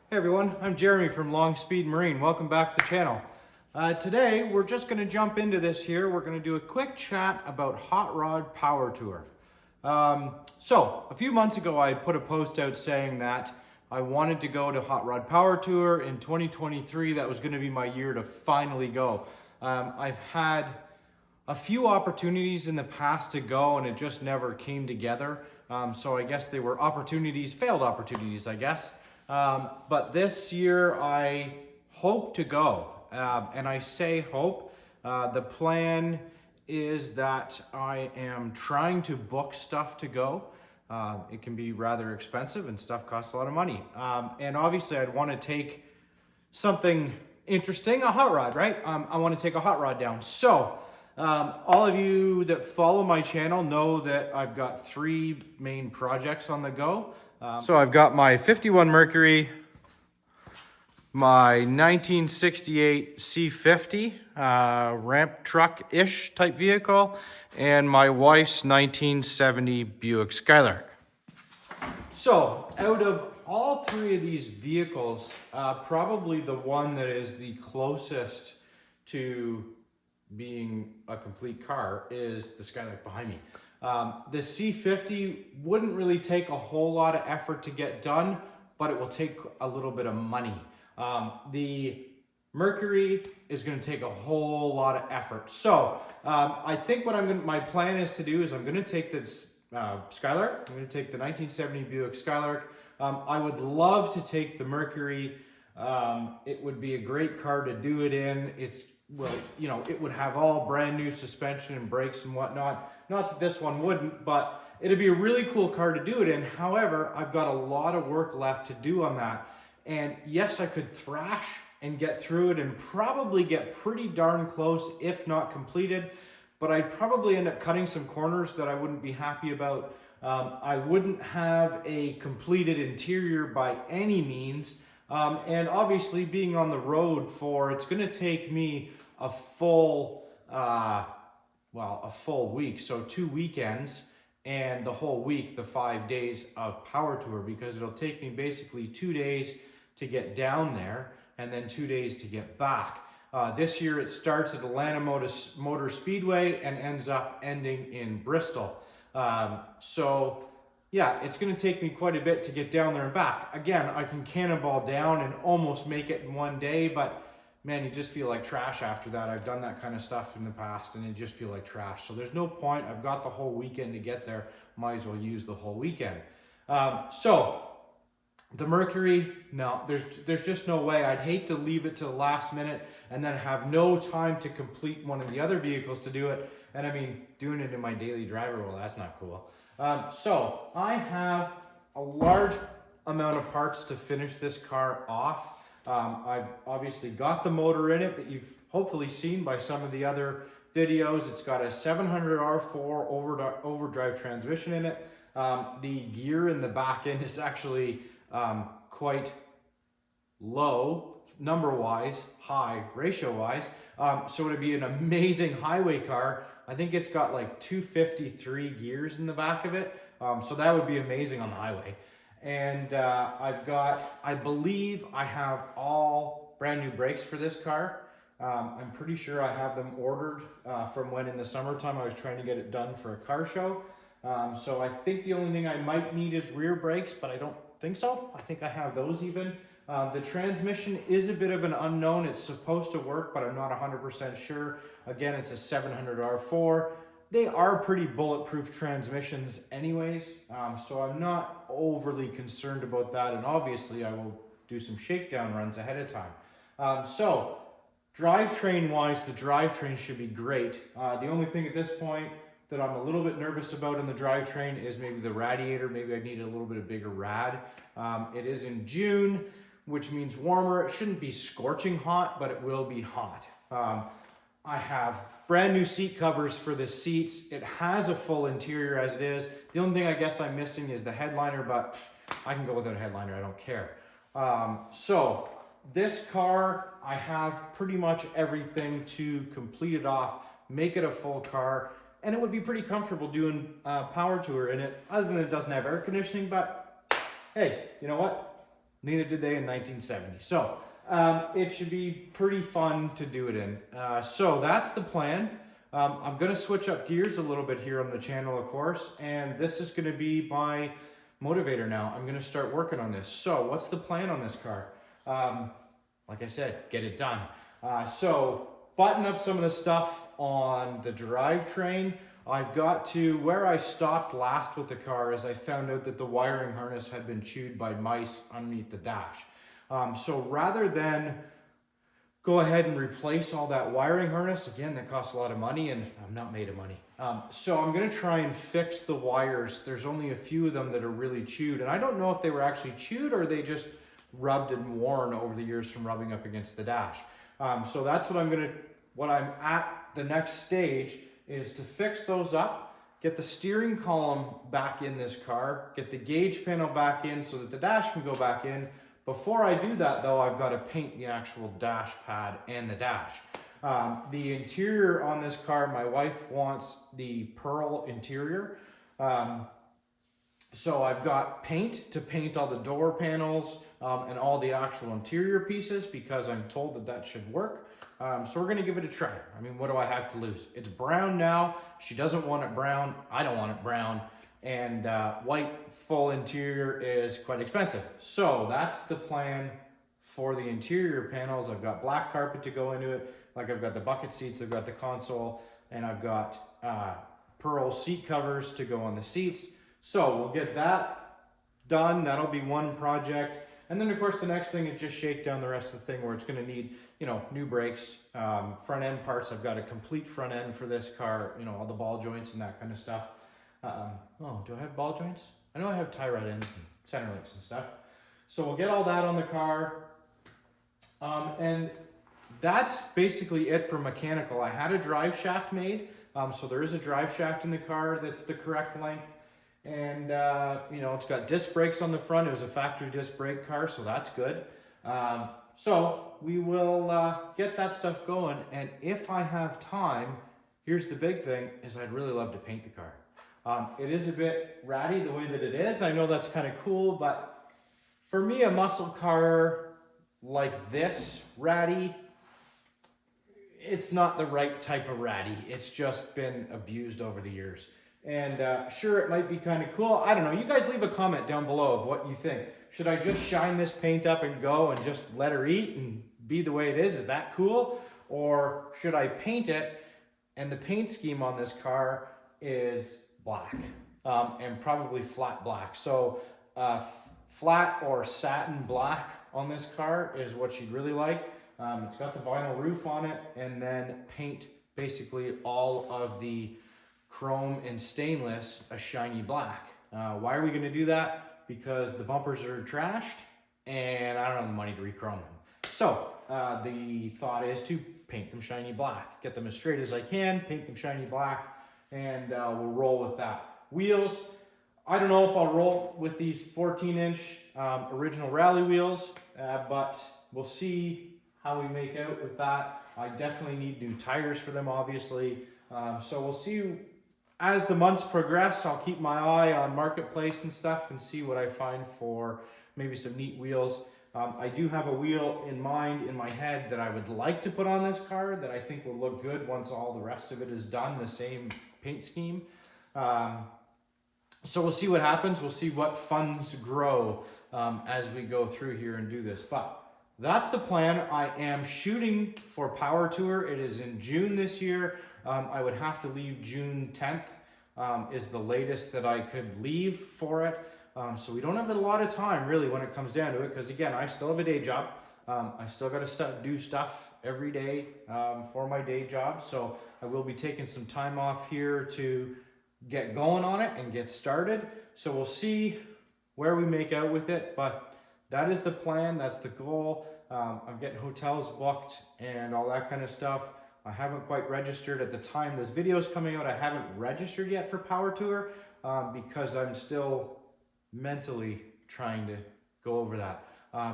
Hey everyone, I'm Jeremy from Long Speed Marine. Welcome back to the channel. Today we're just going to jump into this here. We're going to do a quick chat about HotRod Power Tour. So a few months ago I put a post out saying that I wanted to go to HotRod Power Tour in 2023. That was going to be my year to finally go. I've had a few opportunities in the past to go and it just never came together. So I guess they were opportunities, failed opportunities, I guess. But this year I hope to go, and I say hope. The plan is that I am trying to book stuff to go. It can be rather expensive and stuff costs a lot of money. And obviously I'd want to take something interesting, a hot rod, right? I want to take a hot rod down. So all of you that follow my channel know that I've got three main projects on the go. So I've got my 51 Mercury, my 1968 C50 ramp truck-ish type vehicle, and my wife's 1970 Buick Skylark. So out of all three of these vehicles, probably the one that is the closest to being a complete car is the Skylark behind me. The C50 wouldn't really take a whole lot of effort to get done, but it will take a little bit of money. The Mercury is going to take a whole lot of effort. So I think what my plan is to do is I'm going to take this Skylark. I'm going to take the 1970 Buick Skylark. I would love to take the Mercury. It would be a great car to do it in. Well, you know, it would have all brand new suspension and brakes and whatnot. Not that this one wouldn't, but it'd be a really cool car to do it in. However, I've got a lot of work left to do on that. And yes, I could thrash and get through it and probably get pretty darn close, if not completed. But I'd probably end up cutting some corners that I wouldn't be happy about. I wouldn't have a completed interior by any means. And obviously being on the road it's going to take me a full week, so 2 weekends and the whole week, the 5 days of Power Tour, because it'll take me basically 2 days to get down there and then 2 days to get back. This year it starts at Atlanta Motor Speedway and ending in Bristol. So yeah, it's going to take me quite a bit to get down there and back. Again, I can cannonball down and almost make it in one day, but man, you just feel like trash after that. I've done that kind of stuff in the past and you just feel like trash. So there's no point. I've got the whole weekend to get there. Might as well use the whole weekend. So the Mercury, no, there's just no way. I'd hate to leave it to the last minute and then have no time to complete one of the other vehicles to do it. And I mean, doing it in my daily driver, well, that's not cool. So I have a large amount of parts to finish this car off. I've obviously got the motor in it that you've hopefully seen by some of the other videos. It's got a 700 R4 overdrive transmission in it. The gear in the back end is actually quite low, number-wise, high, ratio-wise. So it'd be an amazing highway car. I think it's got like 253 gears in the back of it. So that would be amazing on the highway. And I believe I have all brand new brakes for this car. I'm pretty sure I have them ordered from when in the summertime I was trying to get it done for a car show. So I think the only thing I might need is rear brakes, but I don't think so. I think I have those even. The transmission is a bit of an unknown. It's supposed to work, but I'm not 100% sure. Again, it's a 700 R4. They are pretty bulletproof transmissions anyways, so I'm not overly concerned about that, and obviously I will do some shakedown runs ahead of time. So drivetrain wise, the drivetrain should be great. The only thing at this point that I'm a little bit nervous about in the drivetrain is maybe the radiator. Maybe I need a little bit of bigger rad. It is in June, which means warmer. It shouldn't be scorching hot, but it will be hot. I have brand new seat covers for the seats. It has a full interior as it is. The only thing I guess I'm missing is the headliner, but I can go without a headliner, I don't care. So this car, I have pretty much everything to complete it off, make it a full car, and it would be pretty comfortable doing Power Tour in it, other than it doesn't have air conditioning, but hey, you know what? Neither did they in 1970. So it should be pretty fun to do it in. So that's the plan. I'm going to switch up gears a little bit here on the channel, of course, and this is going to be my motivator now. I'm going to start working on this. So what's the plan on this car? Like I said, get it done. So button up some of the stuff on the drivetrain. I've got to, where I stopped last with the car is I found out that the wiring harness had been chewed by mice underneath the dash. So rather than go ahead and replace all that wiring harness, again, that costs a lot of money and I'm not made of money. So I'm gonna try and fix the wires. There's only a few of them that are really chewed, and I don't know if they were actually chewed or they just rubbed and worn over the years from rubbing up against the dash. So that's what I'm at the next stage is to fix those up, get the steering column back in this car, get the gauge panel back in so that the dash can go back in. Before I do that though, I've got to paint the actual dash pad and the dash. The interior on this car, my wife wants the pearl interior. So I've got paint to paint all the door panels and all the actual interior pieces because I'm told that that should work. So we're gonna give it a try. I mean, what do I have to lose? It's brown now. She doesn't want it brown. I don't want it brown. And white full interior is quite expensive. So that's the plan for the interior panels. I've got black carpet to go into it. Like I've got the bucket seats, I've got the console, and I've got pearl seat covers to go on the seats. So we'll get that done. That'll be one project. And then of course the next thing is just shake down the rest of the thing where it's gonna need, new brakes, front end parts. I've got a complete front end for this car, all the ball joints and that kind of stuff. Oh, do I have ball joints? I know I have tie rod ends and center links and stuff. So we'll get all that on the car. And that's basically it for mechanical. I had a drive shaft made. So there is a drive shaft in the car that's the correct length. And, it's got disc brakes on the front. It was a factory disc brake car, so that's good. So we will get that stuff going. And if I have time, here's the big thing, is I'd really love to paint the car. It is a bit ratty the way that it is. I know that's kind of cool, but for me, a muscle car like this, ratty, it's not the right type of ratty. It's just been abused over the years. And sure, it might be kind of cool. I don't know. You guys leave a comment down below of what you think. Should I just shine this paint up and go and just let her eat and be the way it is? Is that cool? Or should I paint it? And the paint scheme on this car is black and probably flat black. So flat or satin black on this car is what she'd really like. It's got the vinyl roof on it, and then paint basically all of the chrome and stainless a shiny black. Why are we going to do that? Because the bumpers are trashed and I don't have the money to re-chrome them. So the thought is to paint them shiny black, get them as straight as I can, paint them shiny black, and we'll roll with that. Wheels, I don't know if I'll roll with these 14-inch original rally wheels, but we'll see how we make out with that. I definitely need new tires for them, obviously. So we'll see as the months progress. I'll keep my eye on Marketplace and stuff and see what I find for maybe some neat wheels. I do have a wheel in mind, in my head, that I would like to put on this car that I think will look good once all the rest of it is done, the same paint scheme. So we'll see what happens. We'll see what funds grow as we go through here and do this. But that's the plan. I am shooting for Power Tour. It is in June this year. I would have to leave June 10th is the latest that I could leave for it. So we don't have a lot of time really when it comes down to it, because again, I still have a day job. I still got to do stuff every day for my day job. So I will be taking some time off here to get going on it and get started. So we'll see where we make out with it, but that is the plan. That's the goal. I'm getting hotels booked and all that kind of stuff. I haven't quite registered at the time this video is coming out. I haven't registered yet for Power Tour because I'm still mentally trying to go over that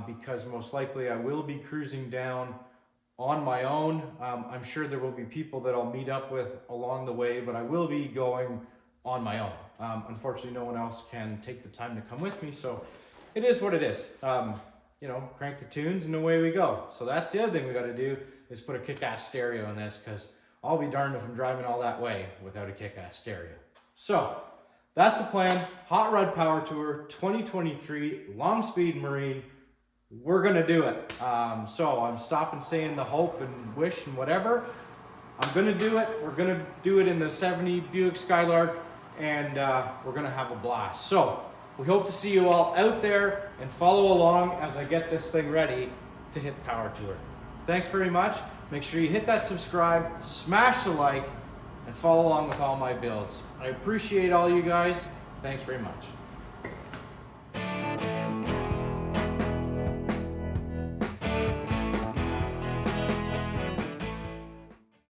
because most likely I will be cruising down on my own. I'm sure there will be people that I'll meet up with along the way, but I will be going on my own. Unfortunately, no one else can take the time to come with me, so it is what it is. you know, crank the tunes and away we go. So that's the other thing we got to do is put a kick-ass stereo in this, because I'll be darned if I'm driving all that way without a kick-ass stereo. So that's the plan. Hot Rod Power Tour 2023 Long Speed Marine. We're gonna do it. So I'm stopping saying the hope and wish and whatever. I'm gonna do it. We're gonna do it in the 70 Buick Skylark, and we're gonna have a blast. So we hope to see you all out there and follow along as I get this thing ready to hit Power Tour. Thanks very much. Make sure you hit that subscribe, smash the like, and follow along with all my builds. I appreciate all you guys. Thanks very much.